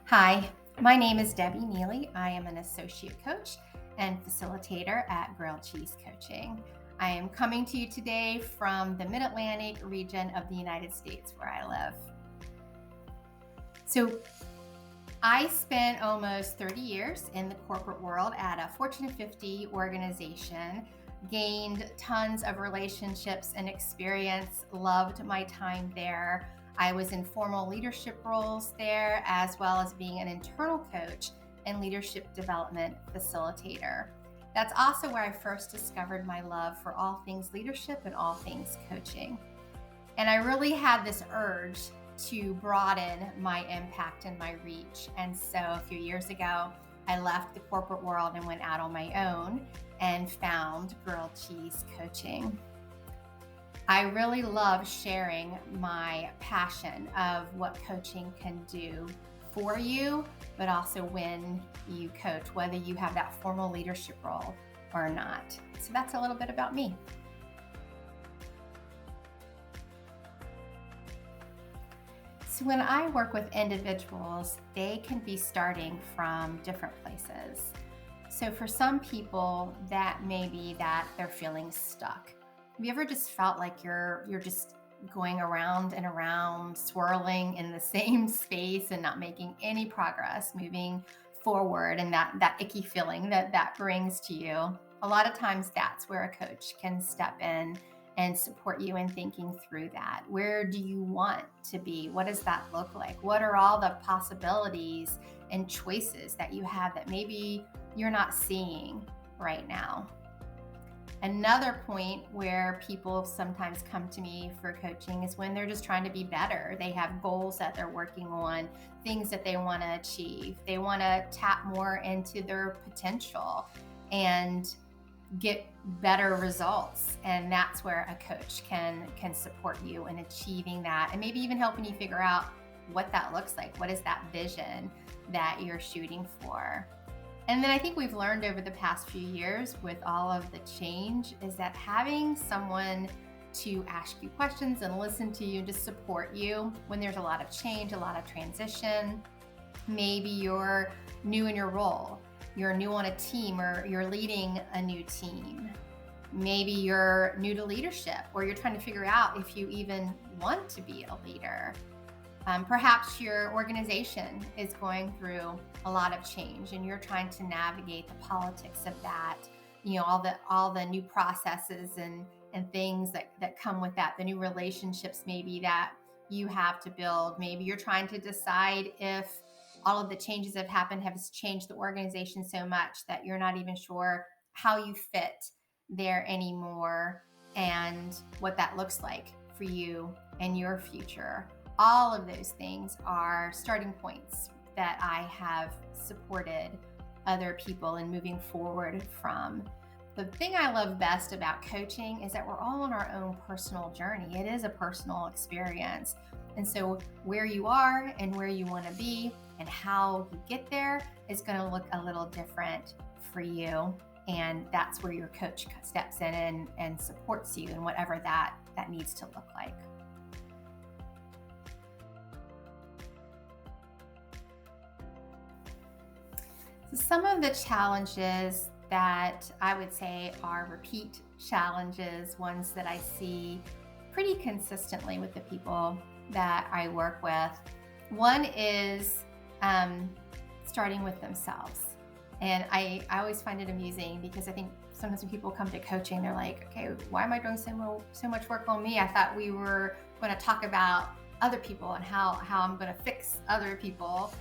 Hi, my name is Debby Neely. I am an associate coach and facilitator at Grilled Cheese Coaching. I am coming to you today from the Mid-Atlantic region of the United States where I live. So, I spent almost 30 years in the corporate world at a Fortune 50 organization, gained tons of relationships and experience, loved my time there. I was in formal leadership roles there, as well as being an internal coach and leadership development facilitator. That's also where I first discovered my love for all things leadership and all things coaching. And I really had this urge to broaden my impact and my reach. And so a few years ago, I left the corporate world and went out on my own and found Grilled Cheese Coaching. I really love sharing my passion of what coaching can do for you, but also when you coach, whether you have that formal leadership role or not. So that's a little bit about me. So when I work with individuals, they can be starting from different places. So for some people, that may be that they're feeling stuck. Have you ever just felt like you're just going around and around, swirling in the same space and not making any progress, moving forward, and that icky feeling that brings to you? A lot of times that's where a coach can step in and support you in thinking through that. Where do you want to be? What does that look like? What are all the possibilities and choices that you have that maybe you're not seeing right now? Another point where people sometimes come to me for coaching is when they're just trying to be better. They have goals that they're working on, things that they want to achieve. They want to tap more into their potential and get better results, and that's where a coach can support you in achieving that, and maybe even helping you figure out what that looks like. What is that vision that you're shooting for? And then I think we've learned over the past few years with all of the change is that having someone to ask you questions and listen to you, to support you when there's a lot of change, a lot of transition. Maybe you're new in your role, you're new on a team, or you're leading a new team. Maybe you're new to leadership, or you're trying to figure out if you even want to be a leader. Perhaps your organization is going through a lot of change and you're trying to navigate the politics of that, all the new processes and things that come with that, the new relationships maybe that you have to build. Maybe you're trying to decide if all of the changes that have happened have changed the organization so much that you're not even sure how you fit there anymore and what that looks like for you and your future. All of those things are starting points that I have supported other people in moving forward from. The thing I love best about coaching is that we're all on our own personal journey. It is a personal experience. And so where you are and where you want to be and how you get there is going to look a little different for you. And that's where your coach steps in and supports you in whatever that needs to look like. Some of the challenges that I would say are repeat challenges, ones that I see pretty consistently with the people that I work with. One is starting with themselves. And I always find it amusing because I think sometimes when people come to coaching, they're like, okay, why am I doing so much work on me? I thought we were going to talk about other people and how I'm going to fix other people.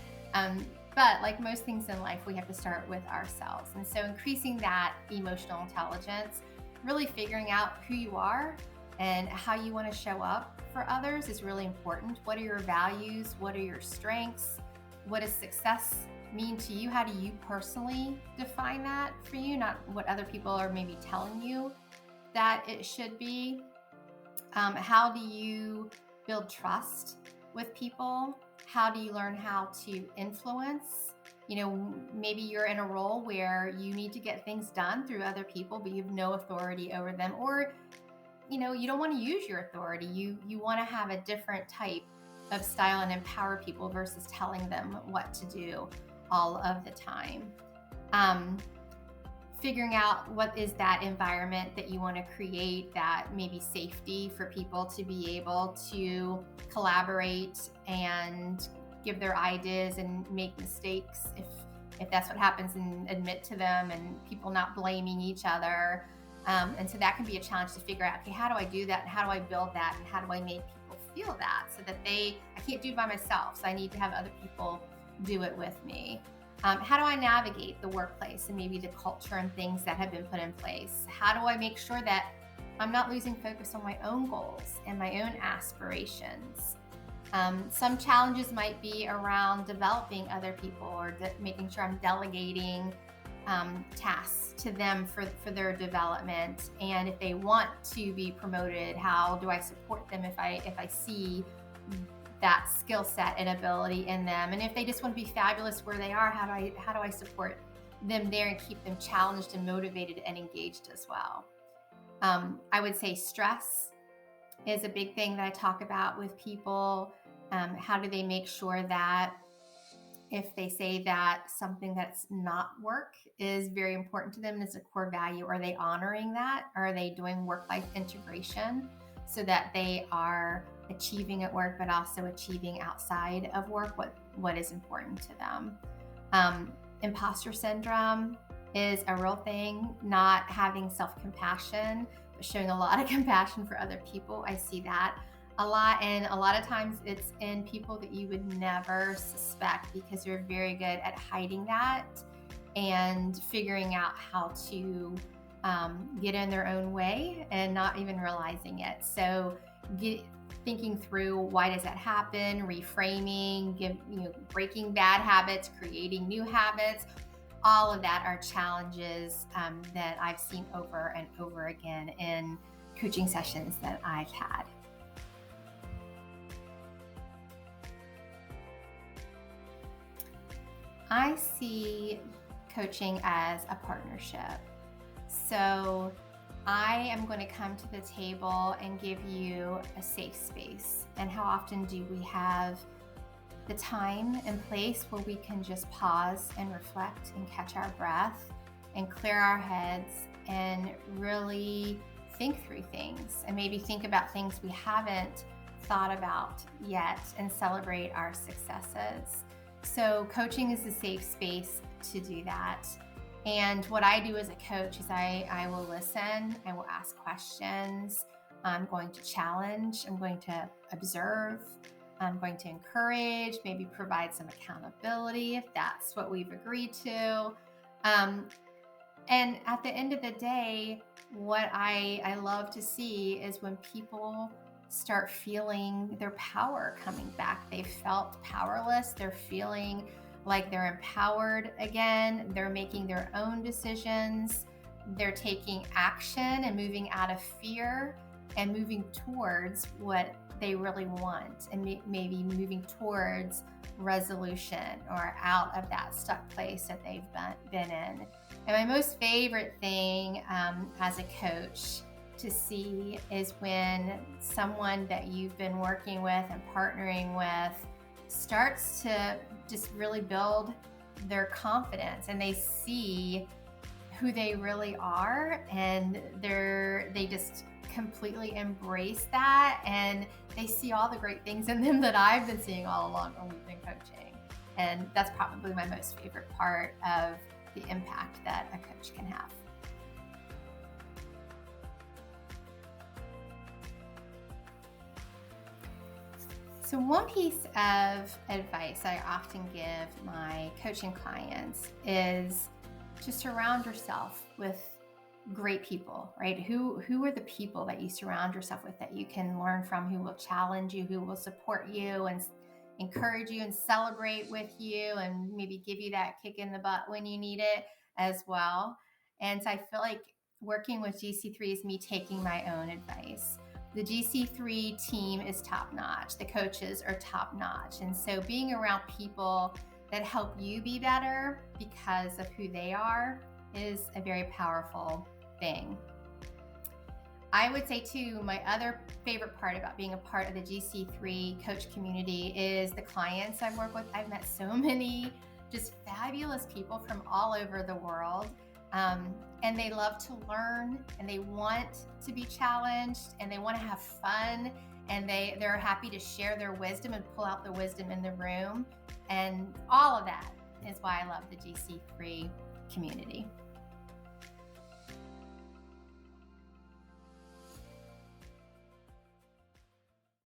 But like most things in life, we have to start with ourselves. And so increasing that emotional intelligence, really figuring out who you are and how you want to show up for others is really important. What are your values? What are your strengths? What does success mean to you? How do you personally define that for you? Not what other people are maybe telling you that it should be. How do you build trust with people? How do you learn how to influence? Maybe you're in a role where you need to get things done through other people, but you have no authority over them, or you don't want to use your authority. You want to have a different type of style and empower people versus telling them what to do all of the time. Figuring out what is that environment that you want to create, that maybe safety for people to be able to collaborate and give their ideas and make mistakes if that's what happens, and admit to them, and people not blaming each other. And so that can be a challenge to figure out, okay, how do I do that? And how do I build that? And how do I make people feel that so that I can't do it by myself. So I need to have other people do it with me. How do I navigate the workplace and maybe the culture and things that have been put in place? How do I make sure that I'm not losing focus on my own goals and my own aspirations? Some challenges might be around developing other people, or making sure I'm delegating tasks to them for their development. And if they want to be promoted, how do I support them if I see that skill set and ability in them? And if they just want to be fabulous where they are, how do I support them there and keep them challenged and motivated and engaged as well? I would say stress is a big thing that I talk about with people. How do they make sure that if they say that something that's not work is very important to them and is a core value, are they honoring that? Are they doing work-life integration so that they are achieving at work, but also achieving outside of work what is important to them? Imposter syndrome is a real thing, not having self-compassion, but showing a lot of compassion for other people. I see that a lot, and a lot of times it's in people that you would never suspect, because they're very good at hiding that and figuring out how to get in their own way and not even realizing it. So thinking through, why does that happen? Reframing, breaking bad habits, creating new habits. All of that are challenges that I've seen over and over again in coaching sessions that I've had. I see coaching as a partnership. So I am going to come to the table and give you a safe space. And how often do we have the time and place where we can just pause and reflect and catch our breath and clear our heads and really think through things, and maybe think about things we haven't thought about yet and celebrate our successes. So coaching is a safe space to do that. And what I do as a coach is I will listen, I will ask questions, I'm going to challenge, I'm going to observe, I'm going to encourage, maybe provide some accountability if that's what we've agreed to. And at the end of the day, what I love to see is when people start feeling their power coming back. They felt powerless. They're feeling like they're empowered again. They're making their own decisions. They're taking action and moving out of fear and moving towards what they really want, and maybe moving towards resolution or out of that stuck place that they've been in. And my most favorite thing as a coach to see is when someone that you've been working with and partnering with starts to just really build their confidence, and they see who they really are, and they just completely embrace that, and they see all the great things in them that I've been seeing all along when we've been coaching. And that's probably my most favorite part of the impact that a coach can have. So one piece of advice I often give my coaching clients is to surround yourself with great people, right? Who are the people that you surround yourself with that you can learn from, who will challenge you, who will support you and encourage you and celebrate with you and maybe give you that kick in the butt when you need it as well. And so I feel like working with GC3 is me taking my own advice. The GC3 team is top-notch. The coaches are top-notch. And so being around people that help you be better because of who they are is a very powerful thing. I would say too, my other favorite part about being a part of the GC3 coach community is the clients I've worked with. I've met so many just fabulous people from all over the world. And they love to learn, and they want to be challenged, and they want to have fun, and they're happy to share their wisdom and pull out the wisdom in the room. And all of that is why I love the GC3 community.